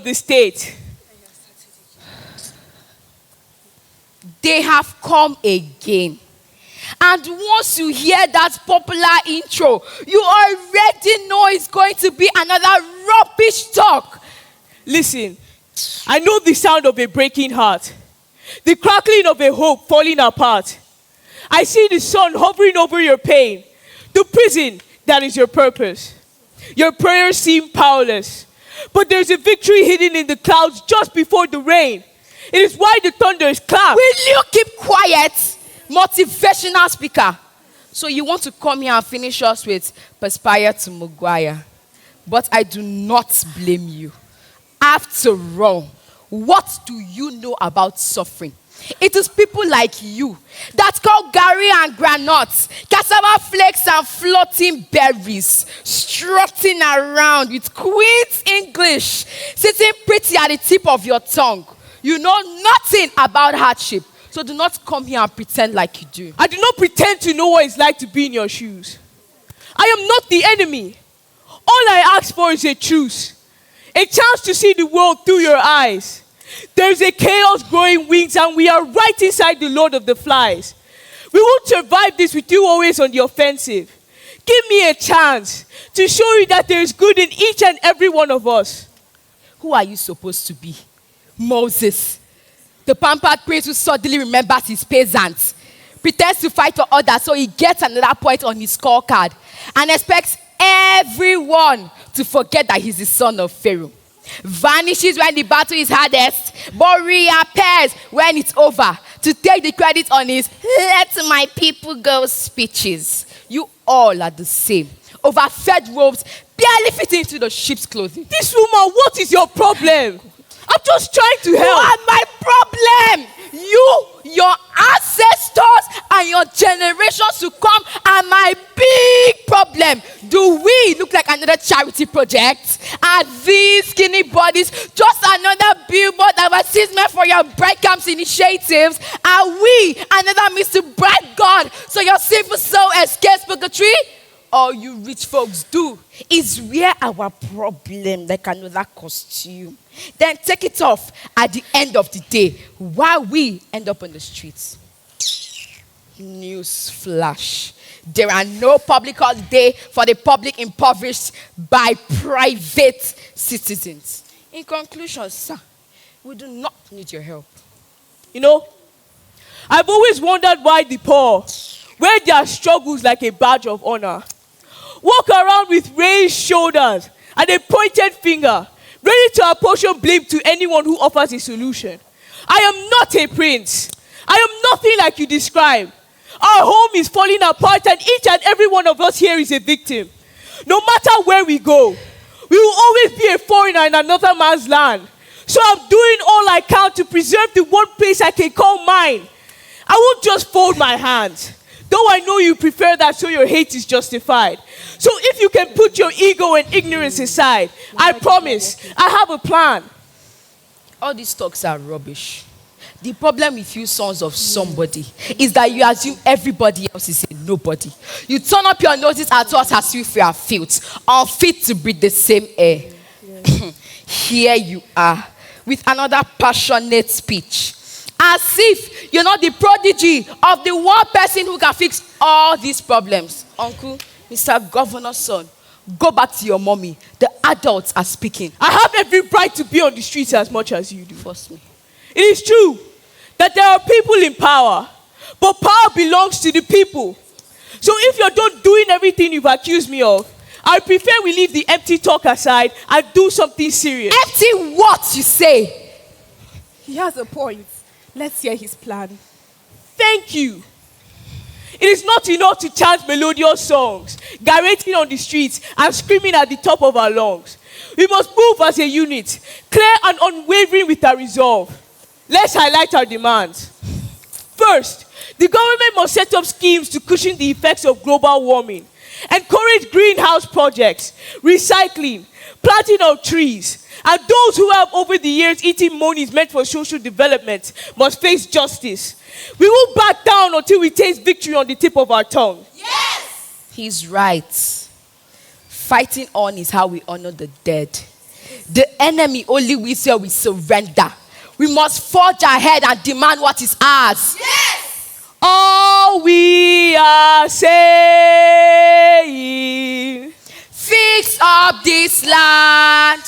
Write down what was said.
of the state. They have come again. And once you hear that popular intro, you already know it's going to be another rubbish talk. Listen, I know the sound of a breaking heart, the crackling of a hope falling apart. I see the sun hovering over your pain, the prison that is your purpose. Your prayers seem powerless, but there's a victory hidden in the clouds just before the rain. It is why the thunders clap. Will you keep quiet, motivational speaker? So you want to come here and finish us with Perspire to Maguire. But I do not blame you. After all, what do you know about suffering? It is people like you that call Gary and granuts, cassava flakes and floating berries, strutting around with Queen's English, sitting pretty at the tip of your tongue. You know nothing about hardship, so do not come here and pretend like you do. I do not pretend to know what it's like to be in your shoes. I am not the enemy. All I ask for is a truce, a chance to see the world through your eyes. There's a chaos growing wings, and we are right inside the Lord of the Flies. We won't survive this with you always on the offensive. Give me a chance to show you that there is good in each and every one of us. Who are you supposed to be? Moses, the pampered prince who suddenly remembers his peasants, pretends to fight for others so he gets another point on his scorecard, and expects everyone to forget that he's the son of Pharaoh. Vanishes when the battle is hardest, but reappears when it's over to take the credit on his "let my people go" speeches. You all are the same. Overfed robes barely fit into the sheep's clothing. This woman, what is your problem? I'm just trying to help. You are my problem. You, your ancestors, and your generations to come are my big problem. Do we look like another charity project? Are these skinny bodies just another billboard advertisement for your bright camps initiatives? Are we another means to bribe God so your sinful soul escapes purgatory? All you rich folks do is wear our problem like another costume. Then take it off at the end of the day while we end up on the streets. News flash. There are no public holiday for the public impoverished by private citizens. In conclusion, sir, we do not need your help. You know, I've always wondered why the poor wear their struggles like a badge of honor. Walk around with raised shoulders and a pointed finger, ready to apportion blame to anyone who offers a solution. I am not a prince. I am nothing like you describe. Our home is falling apart, and each and every one of us here is a victim. No matter where we go, we will always be a foreigner in another man's land. So I'm doing all I can to preserve the one place I can call mine. I won't just fold my hands, though I know you prefer that, so your hate is justified. So if you can put your ego and ignorance aside, I promise I have a plan. All these talks are rubbish. The problem with you sons of somebody is that you assume everybody else is a nobody. You turn up your noses at us as if we are filth, unfit to breathe the same air. Here you are with another passionate speech, as if you're not the prodigy of the one person who can fix all these problems. Uncle, Mr. Governor's son, go back to your mommy. The adults are speaking. I have every right to be on the streets as much as you do. Force me. It is true that there are people in power, but power belongs to the people. So if you're not doing everything you've accused me of, I prefer we leave the empty talk aside and do something serious. Empty what, you say? He has a point. Let's hear his plan. Thank you. It is not enough to chant melodious songs, gyrating on the streets and screaming at the top of our lungs. We must move as a unit, clear and unwavering with our resolve. Let's highlight our demands. First, the government must set up schemes to cushion the effects of global warming, encourage greenhouse projects, recycling, planting of trees, and those who have over the years eaten monies meant for social development must face justice. We won't back down until we taste victory on the tip of our tongue. Yes! He's right. Fighting on is how we honor the dead. The enemy only wins where we surrender. We must forge ahead and demand what is ours. All we are saying, Fix up this land.